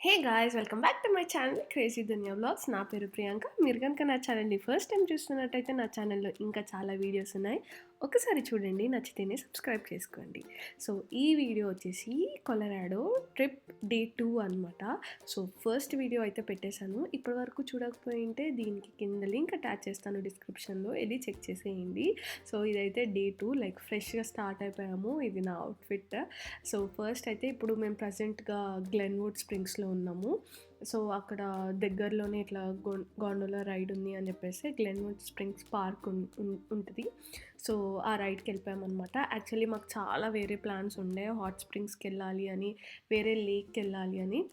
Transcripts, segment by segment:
Hey guys welcome back to my channel crazy Duniya vlogs. నా పేరు ప్రియాంక. మీరు కనుక నా ఛానల్ని ఫస్ట్ టైం చూస్తున్నట్టయితే నా ఛానల్లో ఇంకా చాలా వీడియోస్ ఉన్నాయి. ఒకసారి చూడండి, నచ్చితేనే సబ్స్క్రైబ్ చేసుకోండి. సో ఈ వీడియో వచ్చేసి కొలరాడో ట్రిప్ డే 2 అనమాట. సో ఫస్ట్ వీడియో అయితే పెట్టేశాను. ఇప్పటి వరకు చూడకపోయింటే దీనికి కింద లింక్ అటాచ్ చేస్తాను డిస్క్రిప్షన్లో, వెళ్ళి చెక్ చేసేయండి. సో ఇదైతే డే 2, లైక్ ఫ్రెష్గా స్టార్ట్ అయిపోయాము. ఇది నా అవుట్ఫిట్. సో ఫస్ట్ అయితే ఇప్పుడు మేము ప్రజెంట్గా గ్లెన్వుడ్ స్ప్రింగ్స్లో ఉన్నాము. సో అక్కడ దగ్గరలోనే ఇట్లా గోండోలా రైడ్ ఉంది అని చెప్పేసి గ్లెన్వుడ్ స్ప్రింగ్స్ పార్క్ ఉంటుంది. సో ఆ రైడ్కి వెళ్ళిపోయామన్నమాట. యాక్చువల్లీ మాకు చాలా వేరే ప్లాన్స్ ఉండే, హాట్ స్ప్రింగ్స్కి వెళ్ళాలి అని, వేరే లేక్కి వెళ్ళాలి అని.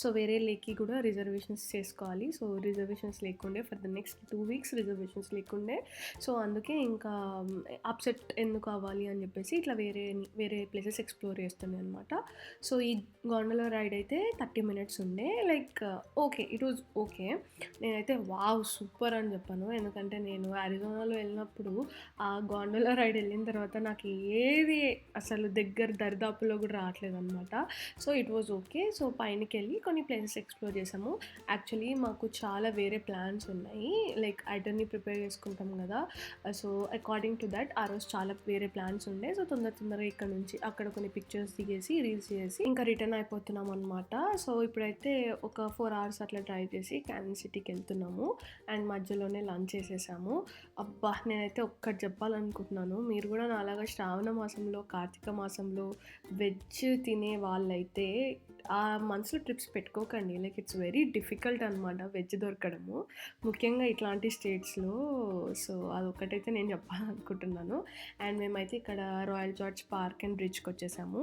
సో వేరే లేక్కి కూడా రిజర్వేషన్స్ చేసుకోవాలి. సో రిజర్వేషన్స్ లేకుండే for the next 2 weeks reservations లేకుండే. సో అందుకే ఇంకా అప్సెట్ ఎందుకు అవ్వాలి అని చెప్పేసి ఇట్లా వేరే ప్లేసెస్ ఎక్స్ప్లోర్ చేస్తుంది అనమాట. సో ఈ గోండోలా రైడ్ అయితే 30 మినిట్స్ ఉండే. Like okay, it was okay. నేనైతే వావ్ సూపర్ అని చెప్పాను, ఎందుకంటే నేను అరిజోనాలో వెళ్ళినప్పుడు ఆ గోండోలా రైడ్ వెళ్ళిన తర్వాత నాకు ఏది అసలు దగ్గర దరిదాపులో కూడా రావట్లేదు అనమాట. So it was okay. So పైనకి వెళ్ళి కొన్ని ప్లేసెస్ ఎక్స్ప్లోర్ చేసాము. యాక్చువల్లీ మాకు చాలా వేరే ప్లాన్స్ ఉన్నాయి, లైక్ ఐటర్ని ప్రిపేర్ చేసుకుంటాం కదా. సో అకార్డింగ్ టు దట్ ఆ రోజు చాలా వేరే ప్లాన్స్ ఉండే. సో తొందరగా ఇక్కడ నుంచి అక్కడ కొన్ని పిక్చర్స్ దిగేసి రీల్స్ చేసి ఇంకా రిటర్న్ అయిపోతున్నాం అనమాట. సో ఇప్పుడైతే ఒక 4 hours అట్లా డ్రైవ్ చేసి క్యానిన్ సిటీకి వెళ్తున్నాము. అండ్ మధ్యలోనే లంచ్ చేసేసాము. అబ్బా, నేనైతే ఒక్కటి చెప్పాలనుకుంటున్నాను. మీరు కూడా నాలాగా శ్రావణ మాసంలో, కార్తీక మాసంలో వెజ్ తినే వాళ్ళైతే ఆ మంత్స్లో ట్రిప్స్ పెట్టుకోకండి. లైక్ ఇట్స్ వెరీ డిఫికల్ట్ అనమాట వెజ్ దొరకడము, ముఖ్యంగా ఇట్లాంటి స్టేట్స్లో. సో అదొక్కటైతే నేను చెప్పాలనుకుంటున్నాను. అండ్ మేమైతే ఇక్కడ రాయల్ జార్జ్ పార్క్ అండ్ బ్రిడ్జ్కి వచ్చేసాము.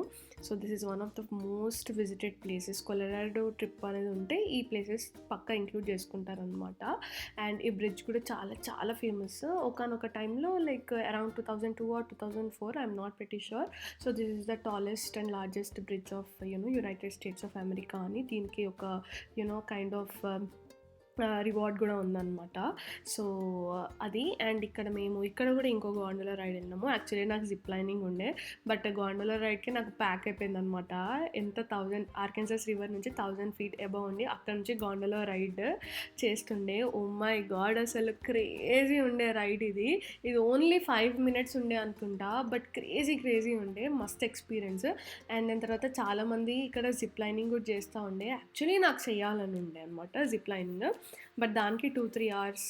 So this is one of the most visited places. Colorado trip అనేది ఉంటే ఈ ప్లేసెస్ పక్కా ఇంక్లూడ్ చేసుకుంటారనమాట. అండ్ ఈ బ్రిడ్జ్ కూడా చాలా చాలా ఫేమస్. ఒకనొక టైంలో like around 2002 or 2004, I'm not very sure. So this is the tallest and largest bridge of United states of America అని దీనికి ఒక కైండ్ ఆఫ్ రివార్డ్ కూడా ఉందన్నమాట. సో అది. అండ్ ఇక్కడ కూడా ఇంకో గోండోలా రైడ్ వెళ్ళినాము. యాక్చువల్లీ నాకు జిప్ లైనింగ్ ఉండే, బట్ గోండోలా రైడ్కి నాకు ప్యాక్ అయిపోయింది అనమాట. ఎంత 1000 ఆర్కెన్సాస్ రివర్ నుంచి 1000 feet అబవ్ ఉండి అక్కడ నుంచి గోండోలా రైడ్ చేస్తుండే. ఓ మై గాడ్, అసలు క్రేజీ ఉండే రైడ్ ఇది ఓన్లీ 5 minutes ఉండే అనుకుంటా, బట్ క్రేజీ ఉండే, మస్త్ ఎక్స్పీరియన్స్. అండ్ దాని తర్వాత చాలామంది ఇక్కడ జిప్ లైనింగ్ కూడా చేస్తూ ఉండే. యాక్చువల్లీ నాకు చేయాలని ఉండే అనమాట జిప్ లైనింగ్, బట్ దానికి 2-3 hours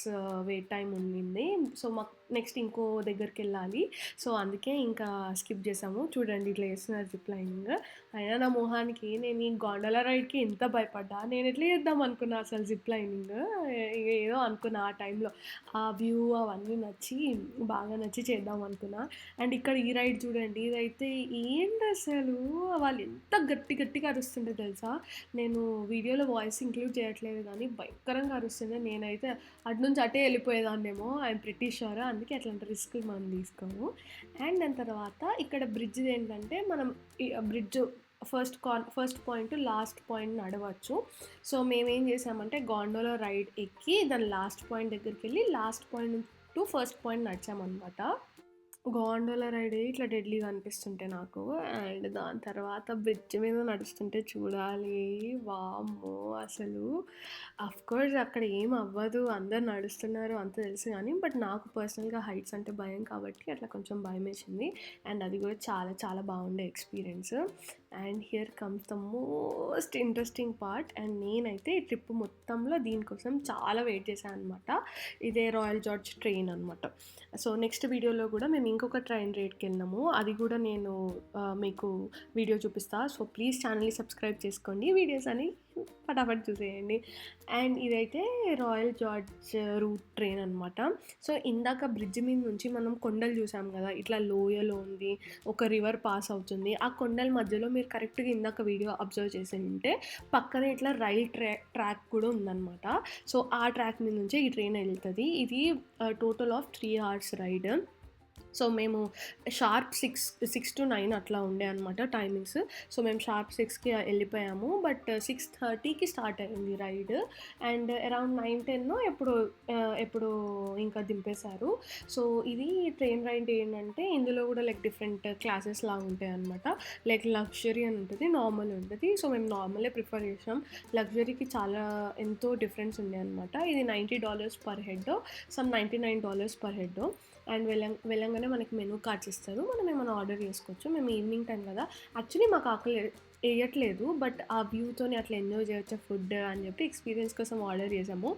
వెయిట్ టైం ఉండింది. సో మాకు నెక్స్ట్ ఇంకో దగ్గరికి వెళ్ళాలి. సో అందుకే ఇంకా స్కిప్ చేసాము. చూడండి ఇట్లా చేస్తున్నారు జిప్ లైనింగ్. అయినా నా మొహానికి నేను ఈ గోండోలా రైడ్కి ఎంత భయపడ్డా. నేను ఎట్లా చేద్దాం అనుకున్నా అసలు జిప్ లైనింగ్, ఏదో అనుకున్నా ఆ టైంలో. ఆ వ్యూ అవన్నీ బాగా నచ్చి చేద్దాం అనుకున్నా. అండ్ ఇక్కడ ఈ రైడ్ చూడండి, ఇదైతే ఏంటి అసలు, వాళ్ళు ఎంత గట్టిగా అరుస్తుంటే తెలుసా. నేను వీడియోలో వాయిస్ ఇంక్లూడ్ చేయట్లేదు కానీ భయంకరంగా అరుస్తుంది. నేనైతే అటు నుంచి అటే వెళ్ళిపోయేదాన్నేమో, ఐఎమ్ ప్రిటీ షూర్. అందుకే అట్లాంటి రిస్క్ మనం తీసుకోము. అండ్ దాని తర్వాత ఇక్కడ బ్రిడ్జ్ ఏంటంటే మనం ఈ bridge first point last point నడవచ్చు. సో మేమేం చేసామంటే గోండోలా రైడ్ ఎక్కి దాని లాస్ట్ పాయింట్ దగ్గరికి వెళ్ళి last point to first point నడిచామన్నమాట. గోండోలా రైడ్ ఇట్లా డెడ్లీగా అనిపిస్తుంటే నాకు. అండ్ దాని తర్వాత బ్రిడ్జ్ మీద నడుస్తుంటే చూడాలి, వామ్మో అసలు. అఫ్కోర్స్ అక్కడ ఏం అవ్వదు, అందరు నడుస్తున్నారు అంత తెలుసు కానీ, బట్ నాకు పర్సనల్గా హైట్స్ అంటే భయం కాబట్టి అట్లా కొంచెం భయం వేసింది. అండ్ అది కూడా చాలా చాలా బాగుండే experience. And here comes the most interesting part. And నేనైతే ఈ ట్రిప్ మొత్తంలో దీనికోసం చాలా వెయిట్ చేశాను అనమాట. ఇదే రాయల్ జార్జ్ ట్రైన్ అనమాట. సో నెక్స్ట్ వీడియోలో కూడా మేము ఇంకొక ట్రైన్ రైడ్కి వెళ్ళినాము, అది కూడా నేను మీకు వీడియో చూపిస్తాను. సో ప్లీజ్ ఛానల్ని సబ్స్క్రైబ్ చేసుకోండి, వీడియోస్ అని ఫటాఫట్ చూసేయండి. అండ్ ఇదైతే రాయల్ జార్జ్ రూట్ ట్రైన్ అనమాట. సో ఇందాక బ్రిడ్జ్ మీద నుంచి మనం కొండలు చూసాం కదా, ఇట్లా లోయలో ఉంది, ఒక రివర్ పాస్ అవుతుంది. ఆ కొండల మధ్యలో మీరు కరెక్ట్గా ఇందాక వీడియో అబ్జర్వ్ చేసి ఉంటే పక్కనే ఇట్లా రైల్ ట్రాక్ కూడా ఉందన్నమాట. సో ఆ ట్రాక్ మీద నుంచే ఈ ట్రైన్ వెళ్తుంది. ఇది total of 3 hours ride. So, మేము షార్ప్ 6-9 అట్లా ఉండే అనమాట టైమింగ్స్. సో, మేము షార్ప్ 6కి ఎళ్ళిపోయాము. బట్ 6:30కి స్టార్ట్ అయింది రైడ్. అండ్ అరౌండ్ 9, 10 ఎప్పుడో ఇంకా దింపేశారు. సో, ఇది ట్రైన్ రైడ్ ఏంటంటే ఇందులో కూడా లైక్ డిఫరెంట్ క్లాసెస్‌లా ఉంటాయనమాట. లైక్ లగ్జరీ అని ఉంటది, నార్మల్ ఉంటది. సో, మేము నార్మలే ప్రిఫర్ చేసాం. లగ్జరీకి చాలా ఎంతో డిఫరెన్స్ ఉండే అనమాట. ఇది $90 per head, some $99 per head. And వెళ్ళంగానే మనకి మెనూ కార్డ్స్ ఇస్తారు. మనం ఏమైనా ఆర్డర్ చేసుకోవచ్చు. మేము ఈవినింగ్ టైం కదా! యాక్చువల్లీ మాకు ఆకలి ఎయట్లేదు. బట్ ఆ వ్యూతోని అట్లా ఎంజాయ్ చేయొచ్చు ఫుడ్ అని చెప్పి ఎక్స్‌పీరియన్స్ కోసం ఆర్డర్ చేసాము.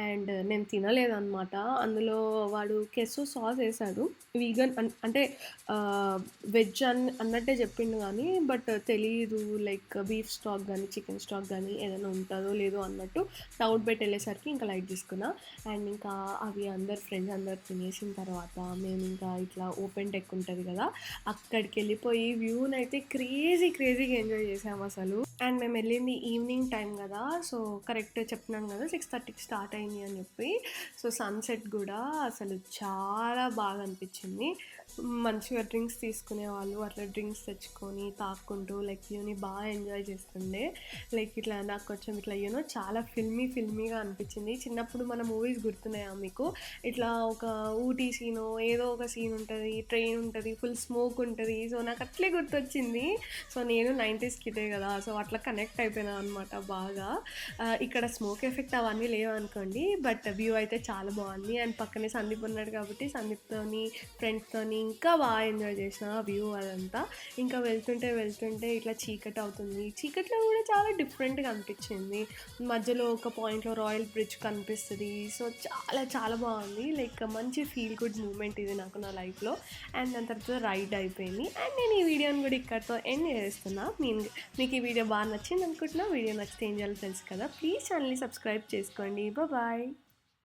అండ్ నేను తినలేదనమాట. అందులో వాడు కెస్సో సాస్ ఏసాడు. వీగన్ అంటే వెజ్ అన్నట్టే చెప్పిండు గానీ, బట్ తెలీదు లైక్ బీఫ్ స్టాక్ గానీ, చికెన్ స్టాక్ గానీ ఏదైనా ఉంటదో లేదో అన్నట్టు డౌట్ పెట్టి ఎళ్ళేసరికి ఇంకా లైట్ తీసుకున్నా. అండ్ ఇంకా అవి ఫ్రెండ్స్ అందరూ తినేసిన తర్వాత మేమింకా ఇట్లా ఓపెన్ డెక్ ఉంటది గదా! అక్కడికెళ్ళిపోయి వ్యూనైతే క్రేజీగా ఎంజాయ్ చేసామసలు. అండ్ మేమెళ్ళింది ఈవినింగ్ టైం గదా! సో, కరెక్ట్ చెప్పినాను గదా! 6:30కి స్టార్ట్ అయింది అని చెప్పి. సో, సన్‌సెట్ గూడా అసలు చాలా బాగా అనిపిచ్చింది. మంచిగా డ్రింక్స్ తీసుకునేవాళ్ళు. అట్లా డ్రింక్స్ తెచ్చుకొని, తాక్కుంటూ లైక్ వ్యూని బాగా ఎంజాయ్ చేస్తుండే. లైక్ ఇట్లా నాకు కొంచెం ఇట్లా చాలా ఫిల్మీగా అనిపిచ్చింది. చిన్నప్పుడు మన మూవీస్ గుర్తున్నాయా మీకు? ఇట్లా ఒక ఊటీ సీనో ఏదో ఒక సీన్ ఉంటది. ట్రైన్ ఉంటది. ఫుల్ స్మోక్ ఉంటది. సో, నాకట్లే గుర్తొచ్చింది. సో, నేను 90s కిడే గదా! సో, అట్లా కనెక్ట్ అయిపోయినా అనమాట బాగా. ఇక్కడ స్మోక్ ఎఫెక్ట్ అవన్నీ లేవనుకోండి. బట్ వ్యూ అయితే చాలా బావుంది. అండ్ పక్కనే సందీప్ ఉన్నాడు కాబట్టి సందీప్‌తోని, ఫ్రెండ్స్‌తోని ఇంకా బాగా ఎంజాయ్ చేసిన వ్యూ అదంతా. ఇంకా వెళ్తుంటే ఇట్లా చీకటవుతుంది. చీకట్లో కూడా చాలా డిఫరెంట్‌గా అనిపిచ్చింది. మధ్యలో ఒక పాయింట్‌లో రాయల్ బ్రిడ్జ్ కనిపిస్తది. సో, చాలా బావుంది. లైక్ మంచి ఫీల్ గుడ్ మూమెంట్ ఇది నాకు నా లైఫ్‌లో. అండ్ దాని తర్వాత రైడ్ అయిపోయింది. అండ్ నేను ఈ వీడియోని కూడా ఇక్కడితో ఎండ్ చేస్తున్నా. మీకు ఈ వీడియో బాగా నచ్చిందనుకుంటున్నా. వీడియో నచ్చితే ఏం చేయాలో తెలుసు కదా! ప్లీజ్ ఛానల్‌ని సబ్స్క్రైబ్ చేసుకోండి. బాయ్.